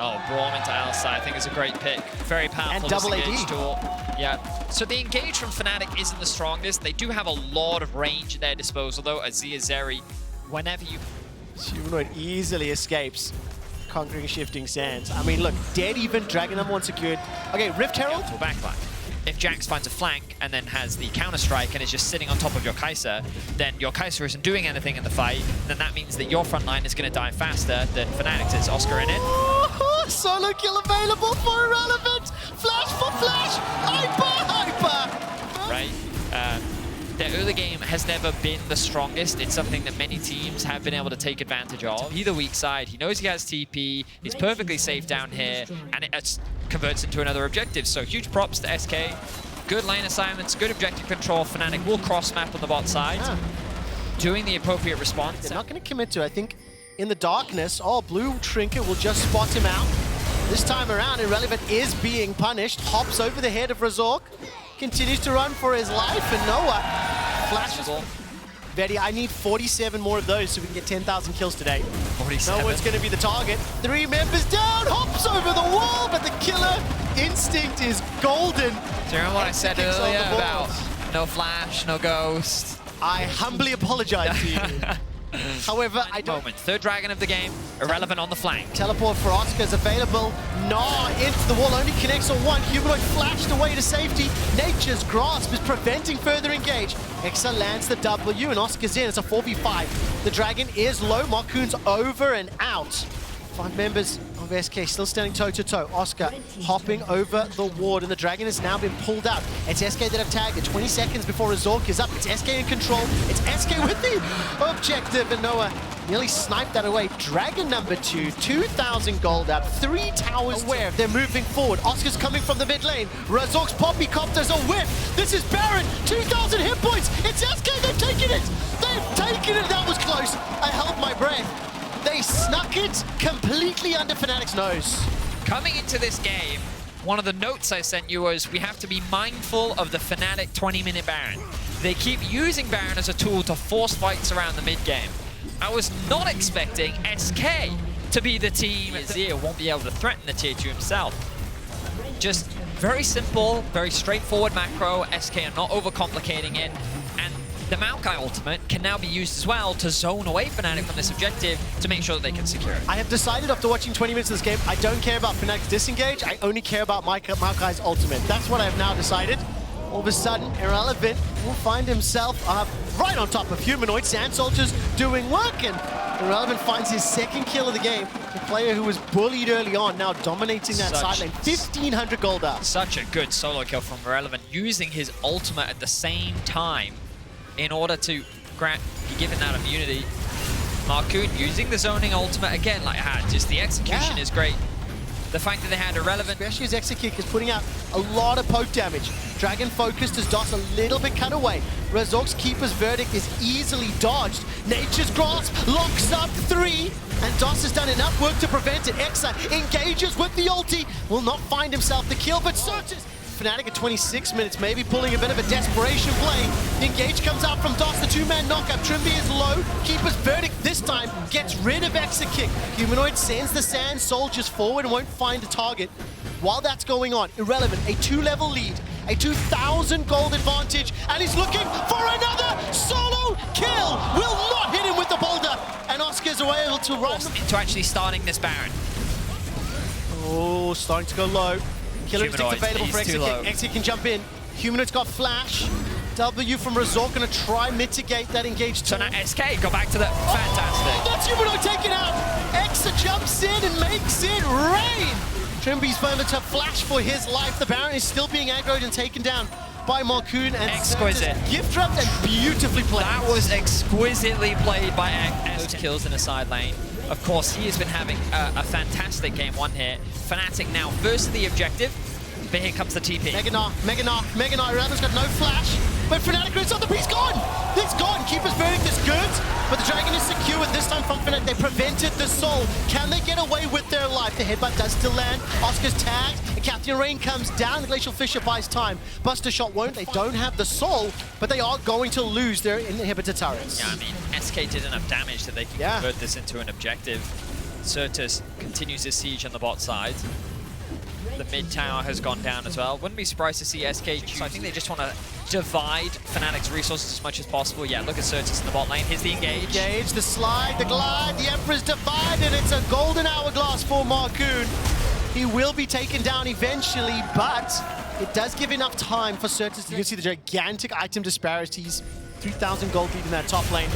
Oh, Braum into Alsa, I think is a great pick. Very powerful. And double AD. Tool. Yeah. So the engage from Fnatic isn't the strongest. They do have a lot of range at their disposal, though. Azir Zeri, whenever you... Humanoid easily escapes conquering shifting sands. I mean, look, dead even, Dragon number 1 secured. Okay, Rift Herald. To a backline. If Jax finds a flank and then has the counter-strike and is just sitting on top of your Kai'Sa, then your Kai'Sa isn't doing anything in the fight, then that means that your front line is going to die faster than Fnatic's is. Oscar in it. Oh, solo kill available for Irrelevant! Flash for flash! Hyper! Right? Their early game has never been the strongest. It's something that many teams have been able to take advantage of. To be the weak side, he knows he has TP, he's perfectly safe down here, and it converts into another objective. So huge props to SK. Good lane assignments, good objective control. Fnatic will cross-map on the bot side, doing the appropriate response. They're not going to commit to, I think, in the darkness. Oh, Blue Trinket will just spot him out. This time around, Irrelevant is being punished. Hops over the head of Razork. Continues to run for his life, and Noah flashes. Vetti, I need 47 more of those so we can get 10,000 kills today. 47. Noah's going to be the target. 3 members down, hops over the wall, but the killer instinct is golden. Do you remember what I said earlier about no flash, no ghost? I humbly apologize to you. However, I don't... Third dragon of the game, Irrelevant on the flank. Teleport for Oscar is available. Nah, into the wall, only connects on one. Humanoid flashed away to safety. Nature's Grasp is preventing further engage. Exa lands the W and Oscar's in. It's a 4v5. The dragon is low. Marcoon's over and out. 5 members of SK still standing toe-to-toe. Oscar hopping over the ward, and the dragon has now been pulled out. It's SK that have tagged it 20 seconds before Razork is up. It's SK in control. It's SK with the objective, and Noah nearly sniped that away. Dragon number 2, 2,000 gold up, 3 towers aware. They're moving forward. Oscar's coming from the mid lane. Razork's poppy copters a whiff. This is Baron, 2,000 hit points. It's SK, they've taken it. They've taken it. That was close. I held my breath. They snuck it completely under Fnatic's nose. Coming into this game, one of the notes I sent you was we have to be mindful of the Fnatic 20-minute Baron. They keep using Baron as a tool to force fights around the mid-game. I was not expecting SK to be the team. Azir won't be able to threaten the tier 2 himself. Just very simple, very straightforward macro. SK are not overcomplicating it. And the Maokai ultimate can now be used as well to zone away Fnatic from this objective to make sure that they can secure it. I have decided after watching 20 minutes of this game, I don't care about Fnatic's disengage, I only care about Maokai's ultimate. That's what I have now decided. All of a sudden, Irrelevant will find himself right on top of Humanoid. Sand Soldiers doing work, and Irrelevant finds his 2nd kill of the game. The player who was bullied early on now dominating that side lane. 1,500 gold up. Such a good solo kill from Irrelevant, using his ultimate at the same time in order to be given that immunity. Marcoon using the zoning ultimate again, like just the execution is great. The fact that they had Irrelevant. Especially as Exekick is putting out a lot of poke damage. Dragon focused as DOS a little bit cut away. Razork's Keeper's Verdict is easily dodged. Nature's Grasp locks up 3, and DOS has done enough work to prevent it. Exa engages with the ulti, will not find himself the kill, but searches. Fnatic at 26 minutes, maybe pulling a bit of a desperation play. The engage comes out from DOS, the 2-man knockup. Trimby is low. Keeper's Verdict this time gets rid of Exekick. Humanoid sends the Sand Soldiers forward and won't find a target. While that's going on, Irrelevant, a 2-level lead, a 2,000 gold advantage, and he's looking for another solo kill. Will not hit him with the boulder, and Oscar's able to run into actually starting this Baron. Oh, starting to go low. Killer Instinct available for Exekick. Exekick can jump in. Humanoid's got flash. W from Razork gonna try mitigate that engage. So now SK go back to the fantastic. Oh, that's Humanoid taken out. Exa jumps in and makes it rain. Trimby's moment to flash for his life. The Baron is still being aggroed and taken down by Marcoon, and exquisite. Gift wrapped and beautifully played. That was exquisitely played by Those kills in the side lane. Of course, he has been having a fantastic game 1 here. Fnatic now first to the objective, but here comes the TP. Mega Gnar. Irrelevant's got no flash, but Fnatic gets on the piece. Gone! It's gone. Keeper's Verdict is good, but the Dragon is secure this time from Fnatic. They prevented the soul. Can they get away with their life? The headbutt does still land. Oscar's tagged. And Captain Rain comes down. The Glacial Fissure buys time. Buster Shot won't. They don't have the soul, but they are going to lose their inhibitor turrets. Yeah, I mean, SK did enough damage that they can convert this into an objective. Certus continues his siege on the bot side. The mid tower has gone down as well. Wouldn't be surprised to see SK choose. So I think they just want to divide Fnatic's resources as much as possible. Yeah, look at Certus in the bot lane. Here's the engage. Engage, the slide, the glide, the Emperor's divided. It's a golden hourglass for Marcoon. He will be taken down eventually, but it does give enough time for Certus. You can see the gigantic item disparities. 3,000 gold lead in that top lane.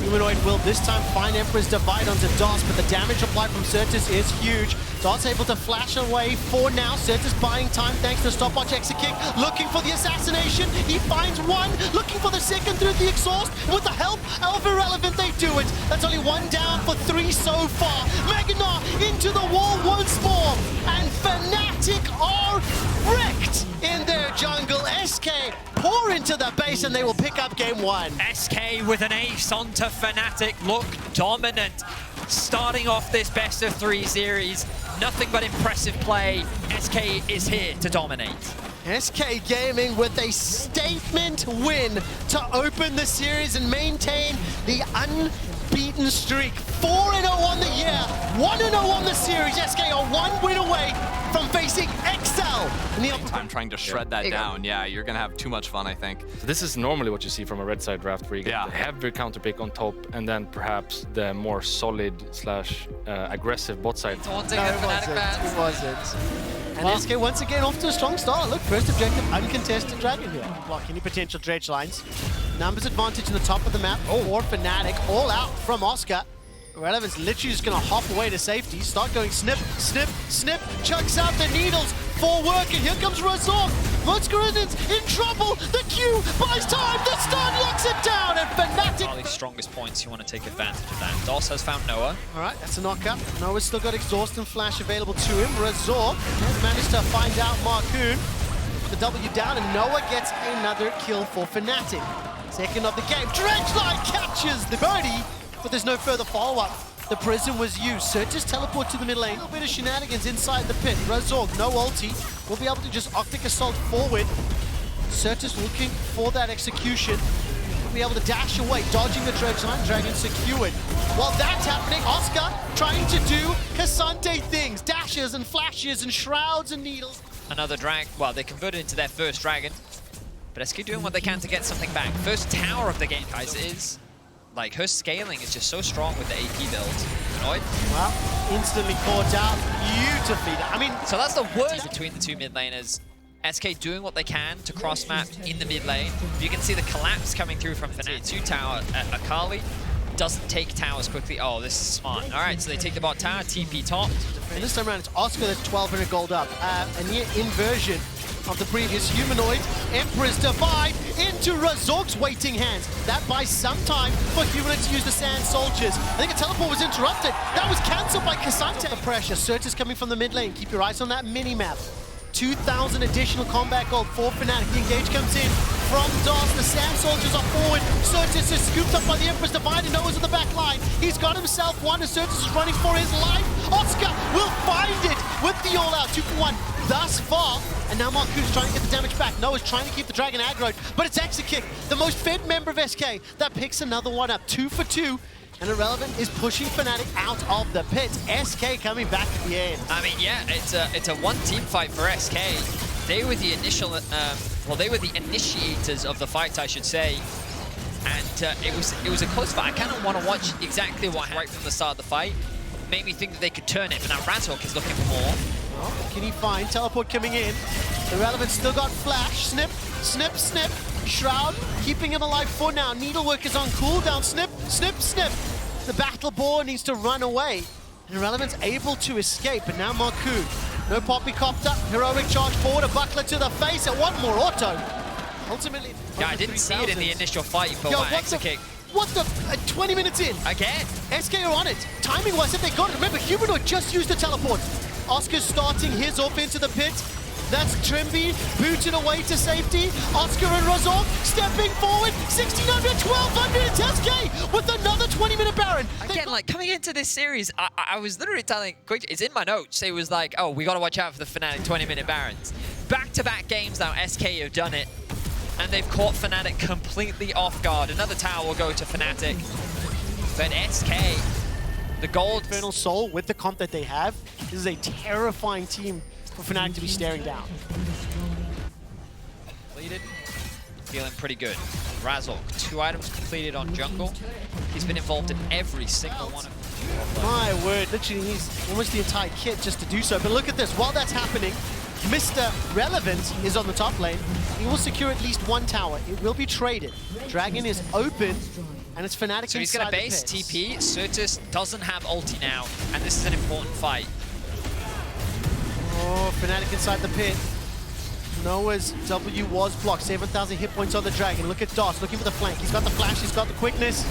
Humanoid will this time find Emperor's Divide onto DOS, but the damage applied from Certus is huge. DOS able to flash away for now. Certus buying time thanks to the stopwatch exit kick. Looking for the assassination. He finds one. Looking for the second through the exhaust. With the help of Irrelevant, they do it. That's only one down for 3 so far. Meganar into the wall once more. And Fnatic are wrecked in their jungle. SK pour into the base and they will pick up game 1. SK with an ace onto Fnatic. Look dominant. Starting off this best of 3 series. Nothing but impressive play. SK is here to dominate. SK Gaming with a statement win to open the series and maintain the unbeaten streak. 4-0 on the year, 1-0 on the series. SK are 1 win away from facing Excel. In the time trying to shred that down. Yeah, you're going to have too much fun, I think. So this is normally what you see from a red side draft, where you get the heavy counter pick on top and then perhaps the more solid slash aggressive bot side. It wasn't. And SK once again off to a strong start. Look, first objective, uncontested dragon here. Block any potential dredge lines. Numbers advantage in the top of the map for Fnatic. All out from Oscar. Relevant's literally just going to hop away to safety. Start going snip, snip, snip. Chucks out the needles for work. And here comes Razor. Motzkarinen's in trouble. The Q buys time. The stun locks it down. And Fnatic. Probably strongest points. You want to take advantage of that. DOS has found Noah. All right, that's a knockup. Noah's still got exhaust and flash available to him. Razor has managed to find out Marcoon. The W down, and Noah gets another kill for Fnatic. Second of the game. Dredgeline catches the birdie, but there's no further follow-up. The prison was used. Certus teleport to the mid lane. A little bit of shenanigans inside the pit. Razorg, no ulti. Will be able to just Octic Assault forward. Certus looking for that execution. Will be able to dash away, dodging the dredge line. Dragon secured. While that's happening, Oscar trying to do Cassante things. Dashes and flashes and shrouds and needles. Another drag. Well, they converted into their first dragon. But SK doing what they can to get something back. First tower of the game, guys, is... like, her scaling is just so strong with the AP build. Annoyed? Well, instantly caught out. Beautifully. I mean, so that's the worst between the 2 mid laners. SK doing what they can to cross map in the mid lane. You can see the collapse coming through from Fnatic. 2 tower. Akali doesn't take towers quickly. Oh, this is smart. All right, so they take the bot tower, TP top. And this time around, it's Oscar that's 1,200 gold up. A near inversion of the previous humanoid. Emperor's Divide into Razorg's waiting hands. That buys some time for humanoid to use the Sand Soldiers. I think a teleport was interrupted. That was cancelled by Cassante. The pressure. Certus coming from the mid lane. Keep your eyes on that mini-map. 2,000 additional combat gold for Fnatic. The engage comes in from DOS. The Sand Soldiers are forward. Certus is scooped up by the Emperor's Divide and Noah's on the back line. He's got himself one as Certus is running for his life. Oscar will find it with the all-out 2 for 1 thus far. And now Marcoon's trying to get the damage back. Noah's trying to keep the dragon aggroed, but it's Exit Kick, the most fed member of SK, that picks another one up. 2 for 2. And Irrelevant is pushing Fnatic out of the pit. SK coming back at the end. I mean, yeah, it's a one-team fight for SK. They were the initial, well, they were the initiators of the fight, I should say. And it was a close fight. I kind of want to watch exactly what happened right from the start of the fight. Made me think that they could turn it, but now Razorg is looking for more. Well, can he find teleport coming in? Irrelevant still got flash. Snip, snip, snip. Shroud keeping him alive for now. Needlework is on cooldown. Snip, snip, snip. The battle boar needs to run away. And Irrelevant's able to escape, but now Marcoon. No poppycopter. Heroic charge forward. A buckler to the face. And one more auto. Ultimately, yeah, I didn't see it in the initial fight, but wow, exit kick. What the? 20 minutes in. Again. SK are on it. Timing-wise, if they got it. Remember, Humanoid just used the teleport. Oscar's starting his off into the pit. That's Trimby booted away to safety. Oscar and Razorg stepping forward. 1,600, 1,200. It's SK with another 20-minute Baron. Again, like coming into this series, I was literally telling Quick, it's in my notes. It was like, oh, we got to watch out for the Fnatic 20-minute Barons. Back-to-back games now, SK have done it. And they've caught Fnatic completely off guard. Another tower will go to Fnatic. But SK The gold... Infernal Soul, with the comp that they have, this is a terrifying team for Fnatic to be staring down. Completed. Feeling pretty good. Razork, 2 items completed on jungle. He's been involved in every single one of them. My word, literally needs almost the entire kit just to do so. But look at this, while that's happening, Mr. Relevant is on the top lane. He will secure at least 1 tower. It will be traded. Dragon is open, and it's Fnatic So he's going to base TP. Certus doesn't have ulti now, and this is an important fight. Oh, Fnatic inside the pit. Noah's W was blocked. 7,000 hit points on the Dragon. Look at DOS looking for the flank. He's got the flash, he's got the quickness.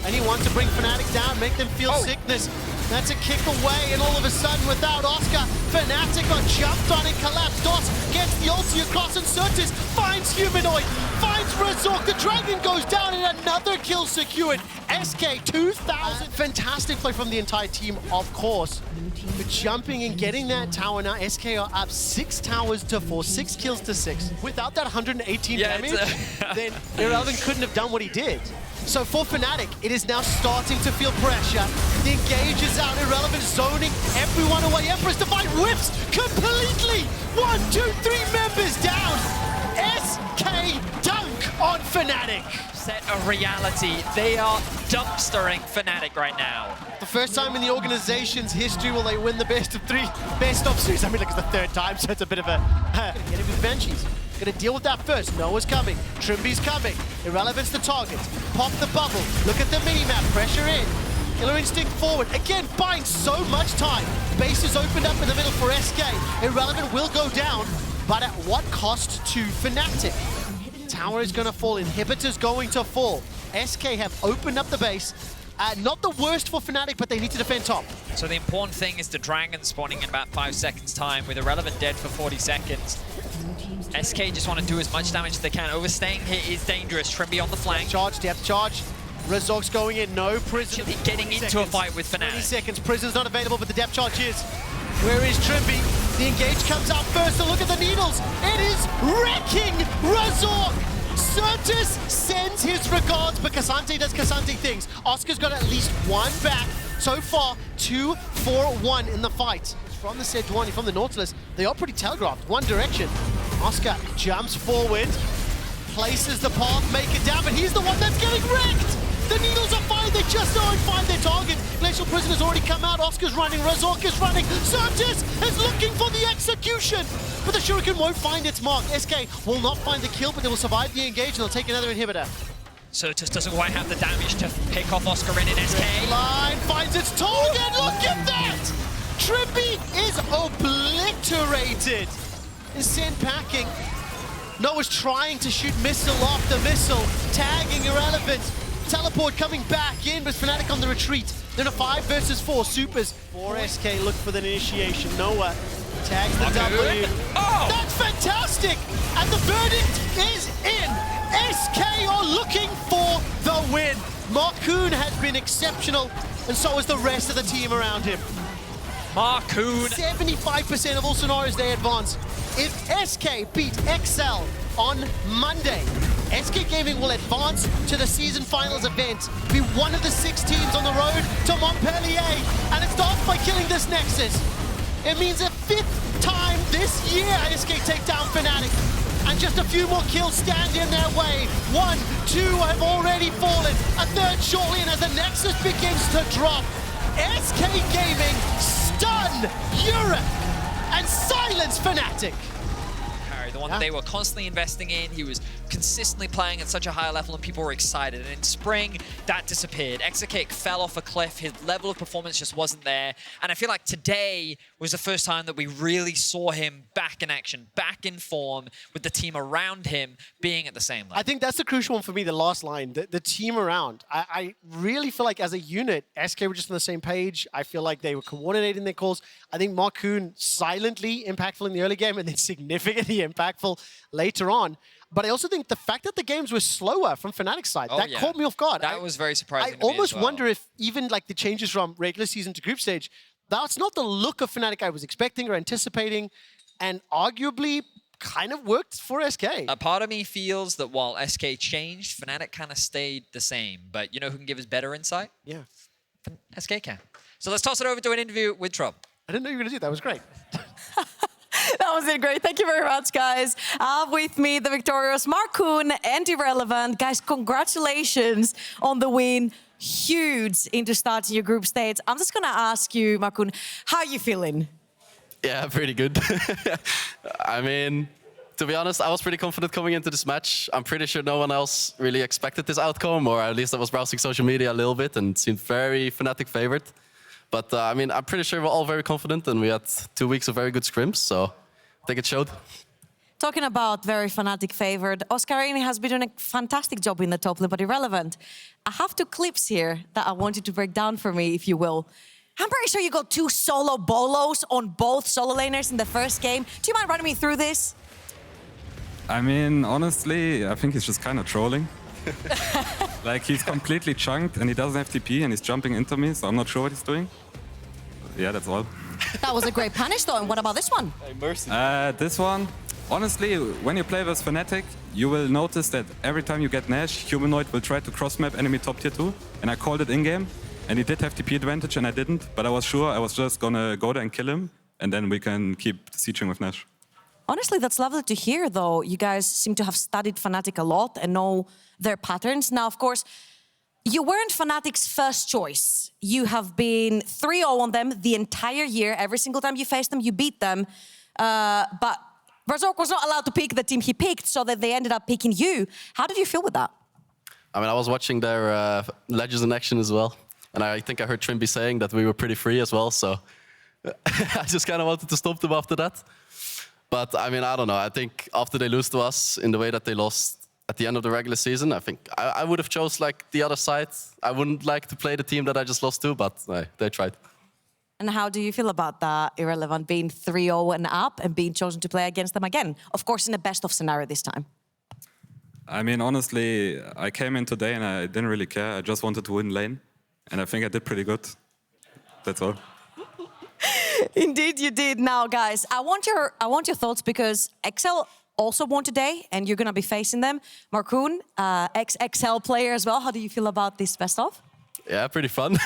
And he wants to bring Fnatic down, make them feel sickness. That's a kick away, and all of a sudden, without Oscar, Fnatic got jumped on and collapsed. DOS gets the ulti across, and Certus finds Humanoid, finds Razork. The Dragon goes down, and another kill secured. SK 2,000. Fantastic play from the entire team, of course. But jumping and getting that tower now, SK are up 6 towers to 4, 6 kills to 6. Without that 118 damage, then Irrelevant couldn't have done what he did. So for Fnatic, it is now starting to feel pressure. The engage is out, Irrelevant zoning everyone away. Empress Divine whips completely. 1, 2, 3 members down. SK dunk on Fnatic. Set of reality. They are dumpstering Fnatic right now. The first time in the organization's history will they win the best of 3, best of series. I mean, like it's the 3rd time, so it's a bit of a get it with Banshees. Gonna deal with that first. Noah's coming. Trimby's coming. Irrelevant's the target. Pop the bubble. Look at the mini-map. Pressure in. Killer Instinct forward. Again, buying so much time. Base is opened up in the middle for SK. Irrelevant will go down, but at what cost to Fnatic? Tower is gonna fall. Inhibitor's going to fall. SK have opened up the base. Not the worst for Fnatic, but they need to defend top. So the important thing is the Dragon spawning in about 5 seconds time with Irrelevant dead for 40 seconds. SK just want to do as much damage as they can. Overstaying here is dangerous. Trimby on the flank. Charge, depth charge. Razork's going in, no prison. Getting into a fight with Fnatic. 20 seconds, prison's not available, but the depth charge is. Where is Trimby? The engage comes out first, and look at the needles. It is wrecking Razork. Certus sends his regards, but K'Sante does K'Sante things. Oscar's got at least 1 back. So far, 2-4-1 in the fight. From the Sejuani, from the Nautilus, they are pretty telegraphed. One direction. Oscar jumps forward, places the path, make it down, but he's the one that's getting wrecked! The needles are fine, they just don't find their target. Glacial Prison has already come out, Oscar's running, Razork is running, Certus is looking for the execution! But the Shuriken won't find its mark. SK will not find the kill, but they will survive the engage and they'll take another inhibitor. Certus doesn't quite have the damage to pick off Oscar in SK. Line finds its target, look at that! Trimby is obliterated. Is sent packing. Noah's trying to shoot missile after missile, tagging Irrelevant. Teleport coming back in, but Fnatic on the retreat. Then a 5 versus 4 supers. 4SK look for the initiation. Noah tags the W. Oh! That's fantastic! And the verdict is in. SK are looking for the win. Marcoon has been exceptional, and so is the rest of the team around him. Marcoon. 75% of all scenarios they advance. If SK beat XL on Monday, SK Gaming will advance to the season finals event, be one of the 6 teams on the road to Montpellier, and it starts by killing this Nexus. It means a 5th time this year SK take down Fnatic, and just a few more kills stand in their way. 1, 2 have already fallen, a 3rd shortly, and as the Nexus begins to drop, SK Gaming stun Europe and silence Fnatic. The one that they were constantly investing in. He was consistently playing at such a high level and people were excited. And in spring, that disappeared. Exocake fell off a cliff. His level of performance just wasn't there. And I feel like today was the first time that we really saw him back in action, back in form, with the team around him being at the same level. I think that's the crucial one for me, the last line, the team around. I really feel like as a unit, SK were just on the same page. I feel like they were coordinating their calls. I think Marcoon silently impactful in the early game and then significantly impactful later on. But I also think the fact that the games were slower from Fnatic's side, that caught me off guard. That was very surprising. I almost wonder if even like the changes from regular season to group stage, that's not the look of Fnatic I was expecting or anticipating, and arguably kind of worked for SK. A part of me feels that while SK changed, Fnatic kind of stayed the same. But you know who can give us better insight? Yeah. SK can. So let's toss it over to an interview with Trob. I didn't know you were going to do that. That was great. That was it, great. Thank you very much, guys. I have with me the victorious Markoon and Irrelevant. Guys, congratulations on the win. Huge into starting your group stage. I'm just going to ask you, Markoon, how are you feeling? Yeah, pretty good. I mean, to be honest, I was pretty confident coming into this match. I'm pretty sure no one else really expected this outcome, or at least I was browsing social media a little bit and it seemed very Fnatic favored. But I mean, I'm pretty sure we're all very confident and we had 2 weeks of very good scrims, so I think it showed. Talking about very Fnatic favored, Oscarini has been doing a fantastic job in the top lane, but Irrelevant. I have 2 clips here that I want you to break down for me, if you will. I'm pretty sure you got 2 solo bolos on both solo laners in the first game. Do you mind running me through this? I mean, honestly, I think he's just kind of trolling. Like, he's completely chunked and he doesn't have TP and he's jumping into me, so I'm not sure what he's doing. Yeah, that's all. That was a great punish, though. And what about this one? This one, honestly, when you play with Fnatic, you will notice that every time you get Nash, Humanoid will try to cross-map enemy top tier 2. And I called it in-game, and he did have TP advantage and I didn't. But I was sure I was just gonna go there and kill him, and then we can keep sieging with Nash. Honestly, that's lovely to hear, though. You guys seem to have studied Fnatic a lot and know their patterns. Now, of course, you weren't Fnatic's first choice. You have been 3-0 on them the entire year. Every single time you faced them, you beat them. But Razork was not allowed to pick the team he picked, so that they ended up picking you. How did you feel with that? I mean, I was watching their Legends in action as well. And I think I heard Trimby saying that we were pretty free as well, so I just kind of wanted to stop them after that. But I mean, I don't know. I think after they lose to us in the way that they lost at the end of the regular season, I think I would have chose like the other side. I wouldn't like to play the team that I just lost to, but they tried. And how do you feel about that, Irrelevant, being 3-0 and up and being chosen to play against them again? Of course, in a best-of scenario this time. I mean, honestly, I came in today and I didn't really care. I just wanted to win lane. And I think I did pretty good. That's all. Indeed, you did. Now, guys, I want your thoughts because XL also won today, and you're going to be facing them. Markoon, ex-XL player as well. How do you feel about this best-of? Yeah, pretty fun.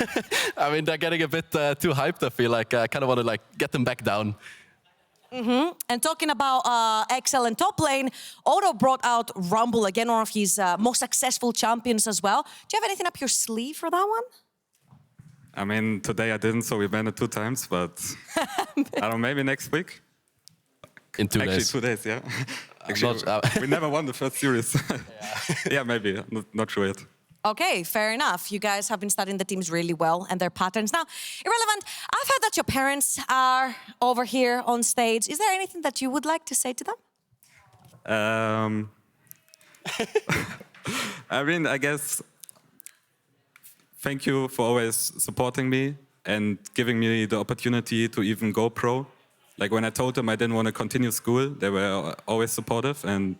I mean, they're getting a bit too hyped, I feel like. I kind of want to get them back down. And talking about XL and top lane, Odo brought out Rumble, again, one of his most successful champions as well. Do you have anything up your sleeve for that one? I mean, today I didn't, so we banned it 2 times, but I don't know, maybe next week? In 2 Actually, days. 2 days, yeah. Actually, we never won the first series. Yeah, maybe. Not sure yet. Okay, fair enough. You guys have been studying the teams really well and their patterns. Now, Irrelevant, I've heard that your parents are over here on stage. Is there anything that you would like to say to them? I mean, I guess, thank you for always supporting me and giving me the opportunity to even go pro. Like when I told them I didn't want to continue school, they were always supportive, and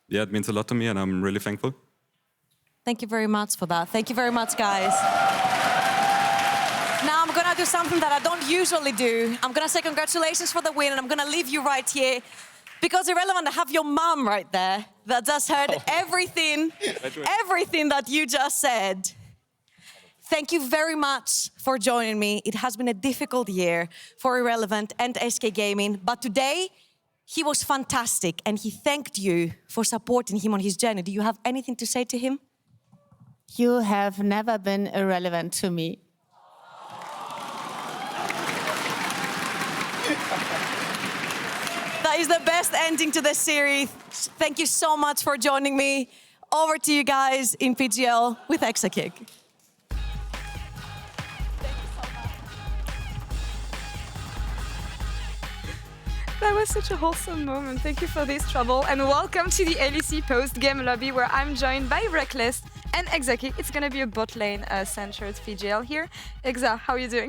yeah, it means a lot to me and I'm really thankful. Thank you very much for that. Thank you very much, guys. Now I'm gonna do something that I don't usually do. I'm gonna say congratulations for the win, and I'm gonna leave you right here. Because Irrelevant, I have your mom right there that just heard everything that you just said. Thank you very much for joining me. It has been a difficult year for Irrelevant and SK Gaming, but today he was fantastic and he thanked you for supporting him on his journey. Do you have anything to say to him? You have never been irrelevant to me. That is the best ending to the series. Thank you so much for joining me. Over to you guys in PGL with Exakick. That was such a wholesome moment. Thank you for this trouble. And welcome to the LEC post-game lobby where I'm joined by Reckless and Exaki. It's going to be a bot lane centered PGL here. Exa, how are you doing?